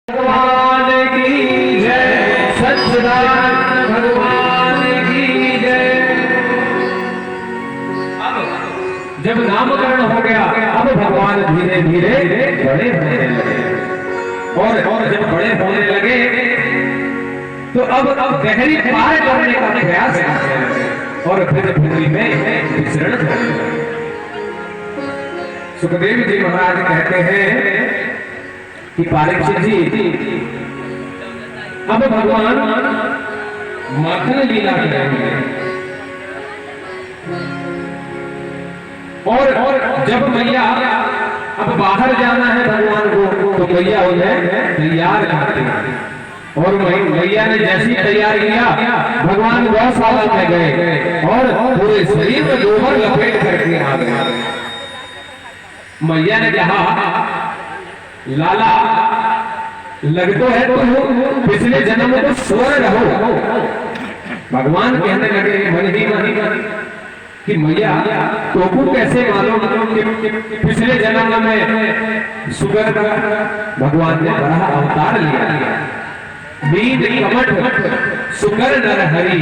भगवान की जय, सच्चिदानंद भगवान की जय। अब जब नामकरण हो गया, अब भगवान धीरे धीरे बड़े होने लगे और जब बड़े होने लगे तो अब गहरी पार करने का प्रयास करने लगे और फिर भूमि में विचरण करने लगे। सुखदेव जी महाराज कहते हैं कि परीक्षित जी, अब भगवान माखन लीला करेंगे और जब मैया अब बाहर जाना है भगवान को तो मैया उन्हें तैयार करती है और मैया ने जैसी तैयार किया भगवान गौशाला में गए और पूरे शरीर में गोबर लपेट करके आ गए। मैया ने कहा, लाला लगतो है तो पिछले जन्म में तो स्वर्ण रहो। भगवान कहने लगे मन ही मन कि मैया तोकू कैसे मालूम कि पिछले जन्म में सुगर भगवान ने बड़ा अवतार लिया। नींद कमठ सुकर नर हरि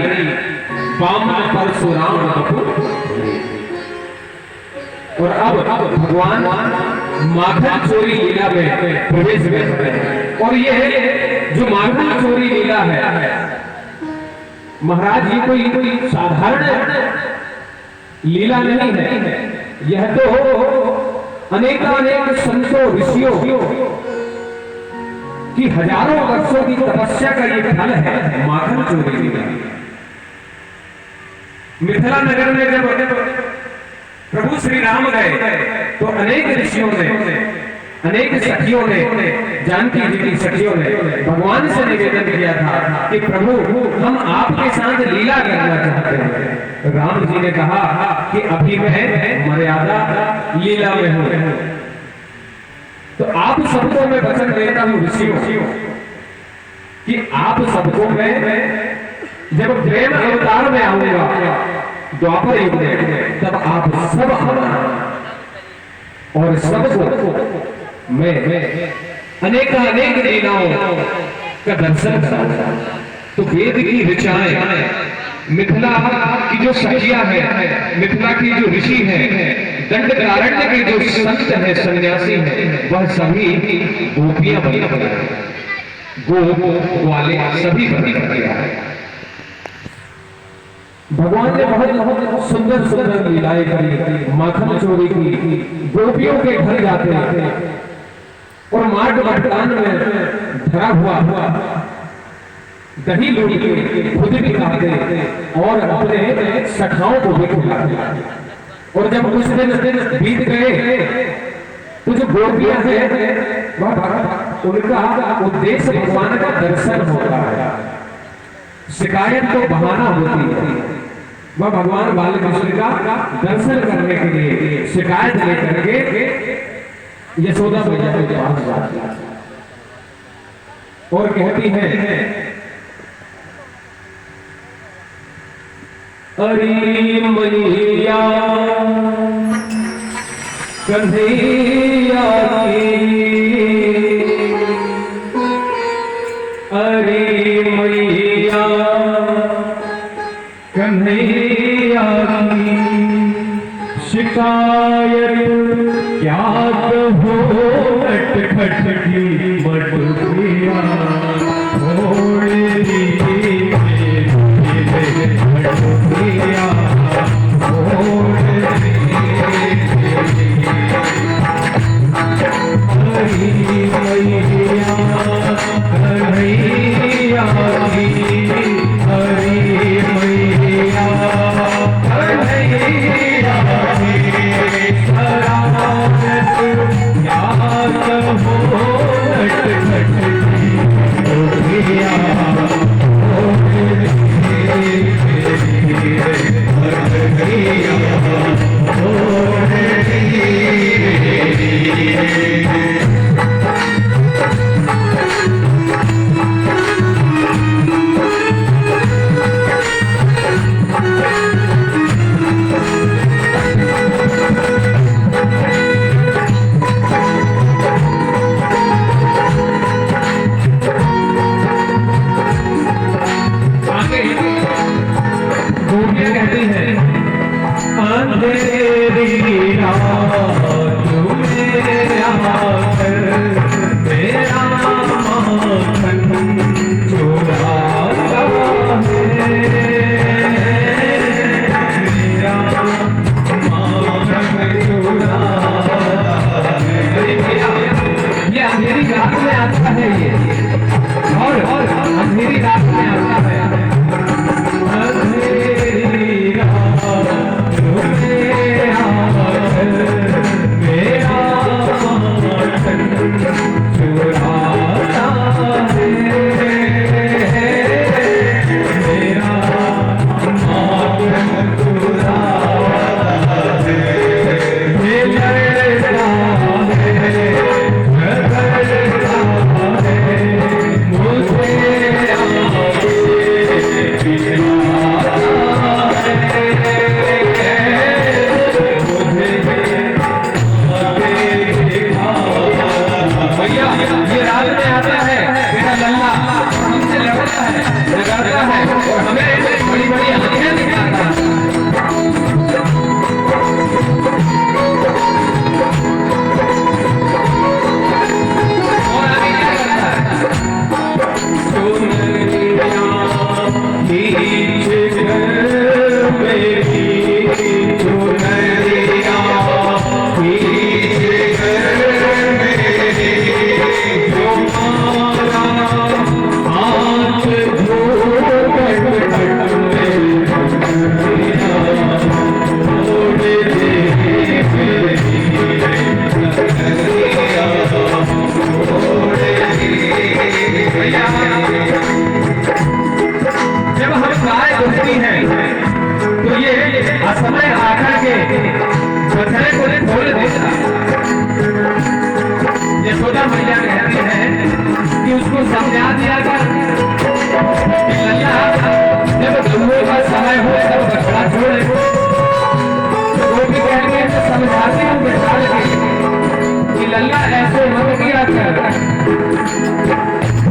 बाम परशुराम। और अब भगवान माखन चोरी लीला में प्रवेश करते हैं और ये जो माखन चोरी लीला है महाराज, ये कोई साधारण लीला नहीं है। यह तो अनेक संतों ऋषियों की हजारों वर्षों की तपस्या का ये फल है। माखन चोरी लीला मिथिला नगर में जब प्रभु श्री राम गए तो अनेक ऋषियों ने, अनेक सखियों ने, जानकी जी की सखियों ने भगवान से निवेदन किया था कि प्रभु हम आपके साथ लीला करना चाहते हैं। राम जी ने कहा कि अभी मैं मर्यादा लीला में हूं, तो आप सबको मैं वचन देता हूं ऋषियों कि आप सबको मैं जब प्रेम अवतार में आऊंगा द्वापर युग में, तब आप सब और सबको मैं अनेक लीलाओं का दर्शन कराऊंगा। तो वेद की ऋचाएं, मिथिला की जो सखियां हैं, मिथिला की जो ऋषि हैं, दंडकारण्य के जो संत हैं, सन्यासी हैं, वह सभी गोपियां बनी है, गो वाले सभी बनी है। भगवान ने बहुत सुंदर सुंदर लीलाएं करी, माखन चोरी की, गोपियों के घर जाते और मार्ग मटकान में धरा हुआ दही लूट के खुद भी खाते और अपने सखाओं को भी खिलाते। और जब कुछ दिन बीत गए तो जो गोपियां हैं वह उनका उद्देश्य भगवान का दर्शन होता है, शिकायत तो बहाना होती है। वह भगवान बालकृष्ण का दर्शन करने के लिए शिकायत लेकर के यशोदा मैया के पास जाती है और कहती है, अरे मैया कन्हैया की, अरे मैया कन्हैया की, शिकायत क्या कहो नटखट की मटकिया थोड़ी मटकिया हो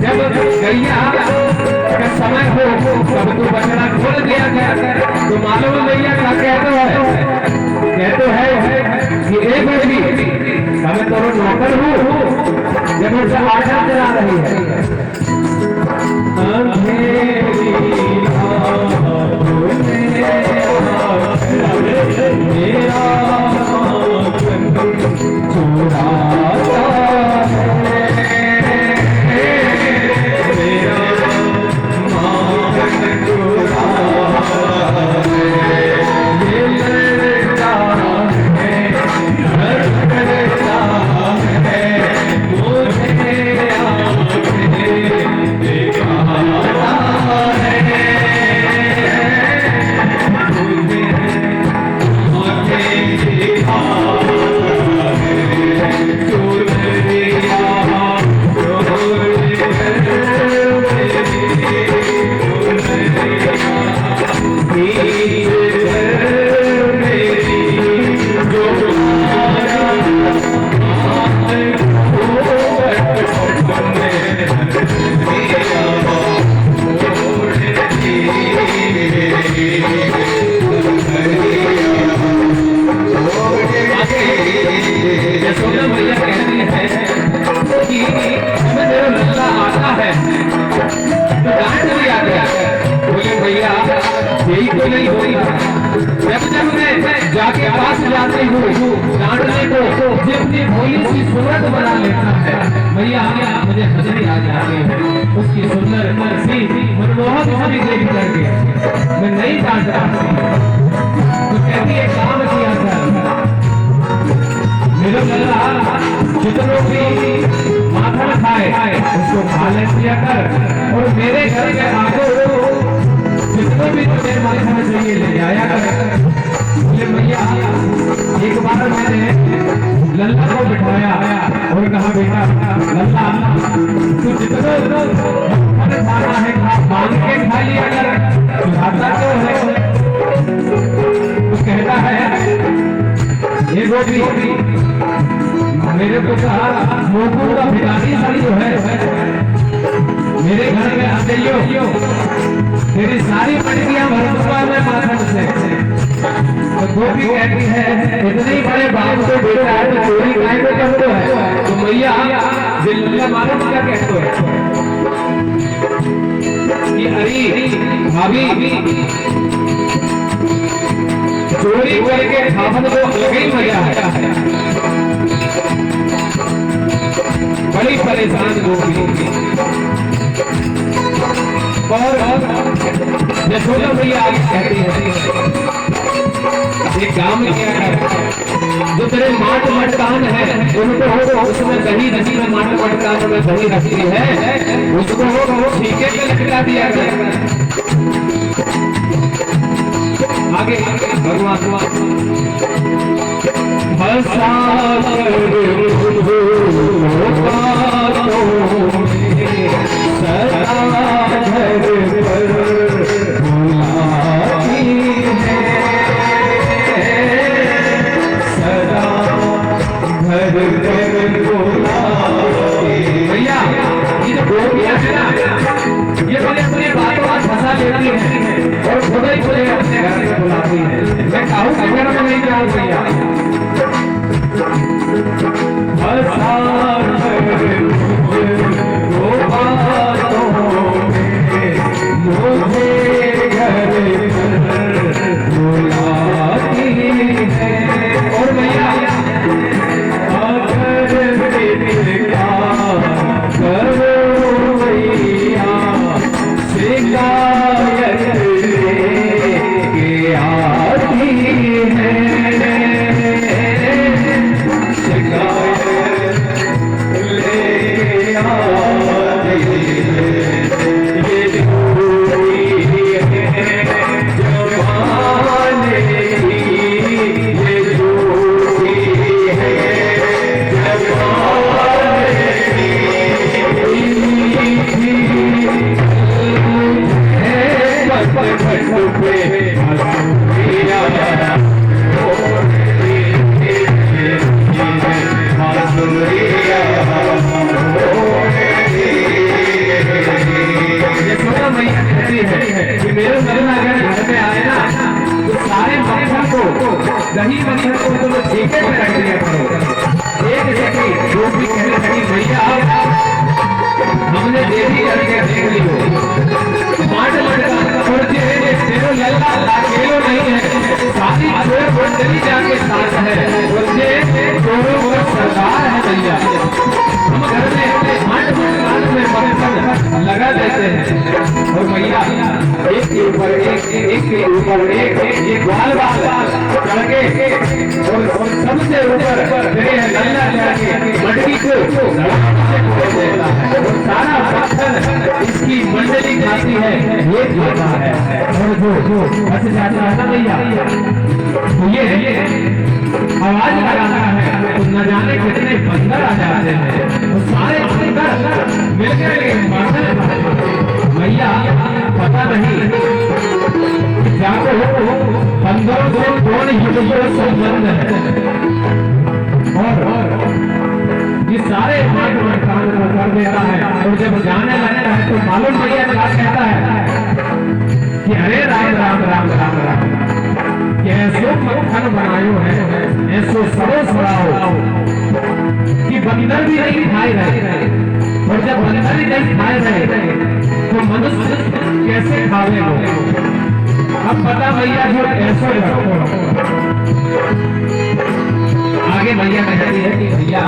जब गैया का समय हो तब तू बछड़ा खोल दिया गया तो मालूम गैया का कहते है कि एक बेटी मैं तो नौकर हूँ जब उनसे आशा चला रही है जाके पास जाते हो डांटने को जितनी भोली सी सूरत बना लेता है भैया मुझे हंसी आ जाती है उसकी सुंदर सी मनमोहक हंसी देख करके मैं नहीं डांट रहा तो कहती है काम किया था मेरा लल्ला जितनों की माथा खाए उसको खा ले दिया कर और मेरे घर के आगे जितने भी तुझे माथा में चाहिए ले जाया कर भैया एक बार मैंने लल्ला को बिठाया और कहा बेटा लल्ला तू जितना खाना है मांग के खा लिया कर सुधारता तो है तो कहता है ये रोटी मेरे को कहा मोकू का भिखारी साड़ी जो है मेरे घर में आ जाइयो तेरी सारी मटकियां भर दूंगा मैं माथा से तो गोपी कहती है इतने बड़े बाप को बेटा है तो चोरी काहे को करते है तो मैया दिल मालूम क्या कहते हैं कि अरे भाभी चोरी करके खावन को अलग ही मजा है बड़ी परेशान गोपी और यशोदा भैया कहती है एक काम किया है जो तेरे माट मटकान है उनको उसमें दही रसी में माट मटकान में दही रसी है उसको ठीके पे लटका दिया गया आगे भगवान और खुद ही मुझे अपने घर में बुलाती है मैं कहूँ घर में नहीं जाऊँ भैया मुझे घर बुलाती है और भैया आके देवी करके देख लियो माट लड़का छोड़े तेरो लल्ला अकेलो नहीं है सारी चोर मंडली जाके साथ है बोलते चोरों का सरदार है भैया हम घर में माट में बर्तन लगा देते हैं और भैया एक के ऊपर एक बाल चढ़ के और सबसे ऊपर मेरे लल्ला जाके मटकी को देता है और सारा पत्थर इसकी मंडली खाती है ये खाता है और जो बच जाता है ना भैया तो ये आवाज लगाना है तो न जाने कितने बंदर आ जाते हैं वो सारे बंदर मिलकर भैया पता नहीं जाको बंदरों से कौन ही संबंध है और ये सारे मार्ग में काम कर देता है और जब जाने लगता है तो मालूम भैया क्या कहता है कि अरे राम राम राम राम राम ये ऐसो मक्खन बनायो है ऐसो सरोस बनाओ कि बंदर भी नहीं खाए रहे और जब बंदर ही नहीं खाए रहे तो मनुष्य कैसे खावे हो अब पता भैया जो ऐसो आगे भैया कहती है कि भैया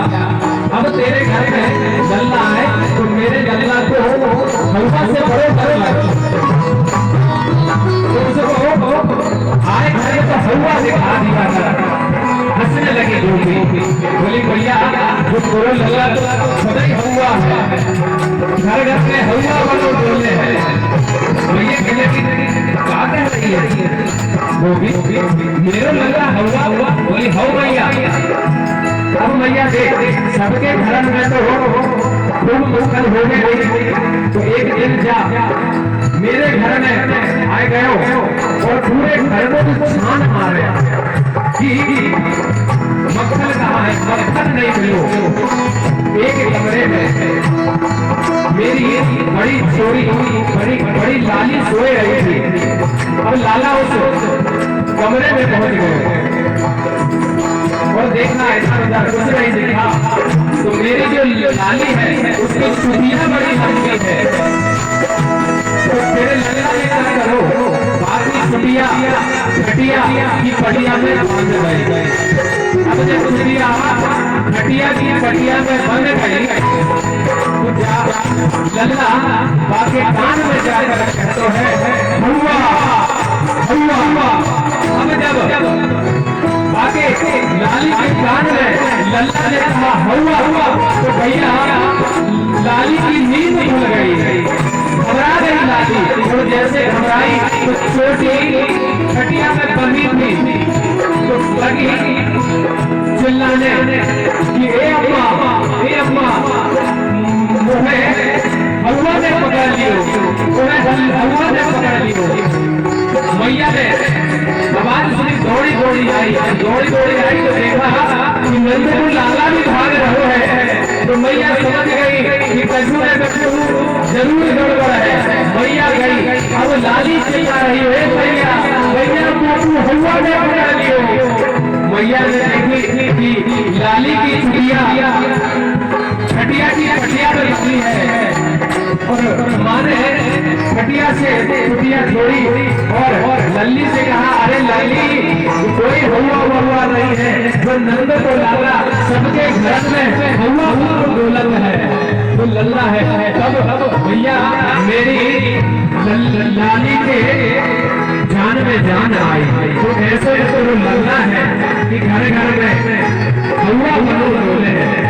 अब तेरे घर में गल्ला है तो मेरे गल्ला को हलवा से बड़े डर लगता आए घर तो हलवा से खा दिया हंसने लगे बोली भैया जो तोरो लल्ला तो सदैव हलवा है घर घर में हलवा वालों बोले हैं भैया कहने की क्या कह रही है वो भी मेरे लल्ला हलवा हुआ बोली हो भैया अब मैया देख सबके घर में तो खूब मुश्किल हो गई तो एक दिन जा मेरे घर में आए गए और पूरे घर में तो छान मारे कि मक्खन कहाँ है मक्खन नहीं मिलो एक कमरे में मेरी बड़ी चोरी बड़ी लाली सोए रही थी अब लाला उस कमरे में पहुंच गए और देखना ऐसा कुछ नहीं देखा तो मेरी जो लाली है उसकी चुटिया बड़ी लंबी है तो तेरे लल्ला ने क्या करो बाकी चुटिया घटिया की पटिया में बांध गई अब जब चुटिया घटिया की पटिया में बंध गई तो जा लल्ला बाकी कान में जाकर कहते है हुआ हुआ हुआ अब जब आगे लाली के कान में लल्ला ने कहा हुआ हुआ तो भैया लाली की नींद खुल गई घबरा गई लाली और जैसे घबराई तो छोटी खटिया में बंधी थी तो लगी चिल्लाने कि ए अम्मा तुम्हें हलवा ने पकड़ लियो हलवा ने पकड़ लियो मैया ने आवाज सुनी दौड़ी आई तो देखा कि नंदपुर लाला भी भाग रहे हैं तो मैया समझ गई कि कछु न कछु जरूर गड़बड़ है मैया गई अब लाली चिल्ला रही है भैया तू हलवा ने पकड़ लियो मैया ने देखी कि लाली की चुटिया खटिया की पटिया पर लगी है और माने खटिया से चुटिया छोड़ी और लल्ली से कहा अरे लल्ली कोई हुआ नहीं है जो नंद को लाला सबके घर में हुआ दौलत है तो लल्ला है तब भैया मेरी लाली के जान में जान आई तो ऐसे तो लल्ला है कि घर घर में हुआ बोले हैं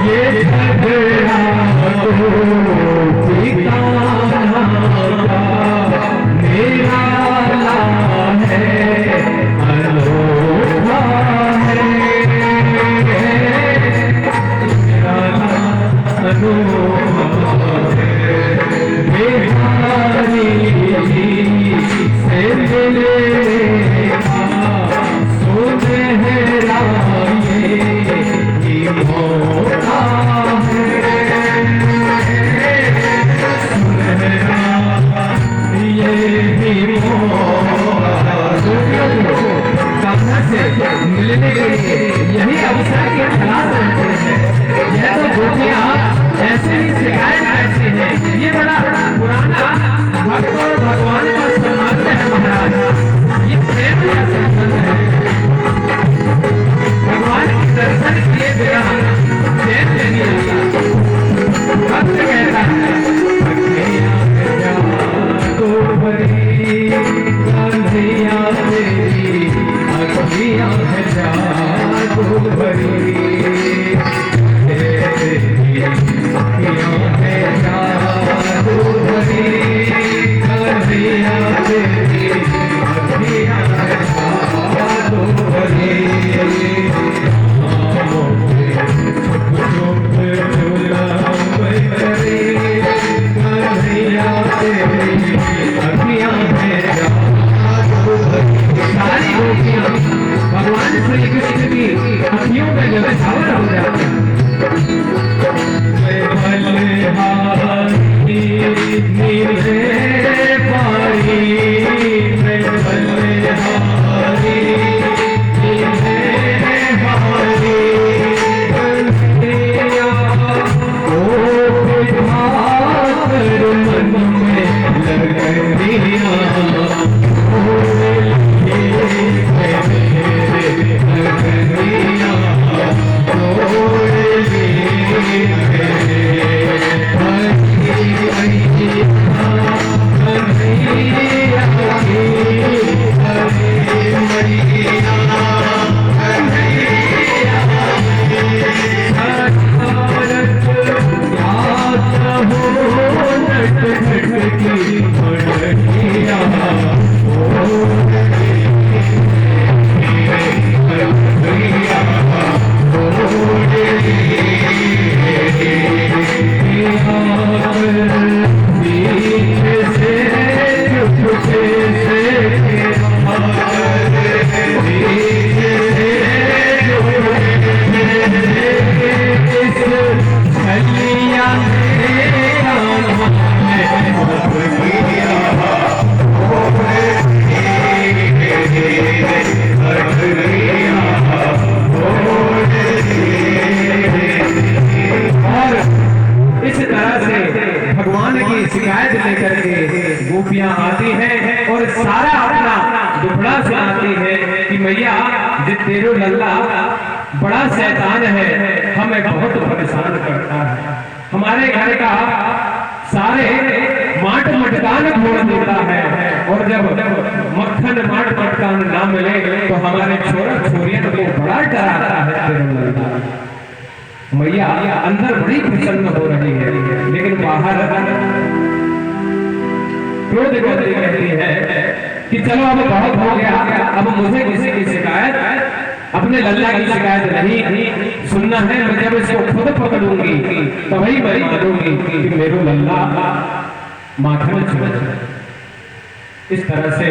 ये मेरा है अनोखा है दर्शन के खिलाफ रहते हैं। यह तो गोपियां ऐसे ही शिकायत करते हैं। ये बड़ा पुराना भक्त और भगवान का सम्मान है महाराज। ये प्रेम का संबंध है। भगवान के दर्शन किए बिना चैन नहीं आता। भक्त कहता है भगवान श्री कृष्ण की अखियों में जब सावर हो जाते हैं। शिकायत लेकर के गोपियां आती हैं और सारा अपना दुखड़ा सुनाती है कि मैया जे तेरो लल्ला बड़ा शैतान है, हमें बहुत परेशान करता है। हमारे घर का सारे माट मटकान छोड़ देता है और जब मक्खन माट मटकान ना मिले तो हमारे छोरा छोरियों को बड़ा डराता है तेरो लल्ला। मैया अंदर बड़ी प्रसन्न हो रही है, लेकिन बाहर क्रोध करती कहती है कि चलो अब बहुत हो गया, अब मुझे किसी की शिकायत, अपने लल्ला की शिकायत नहीं सुनना है। मैं जब इसको खुद पकड़ूंगी तभी मैं करूंगी कि मेरे लल्ला माखन इस तरह से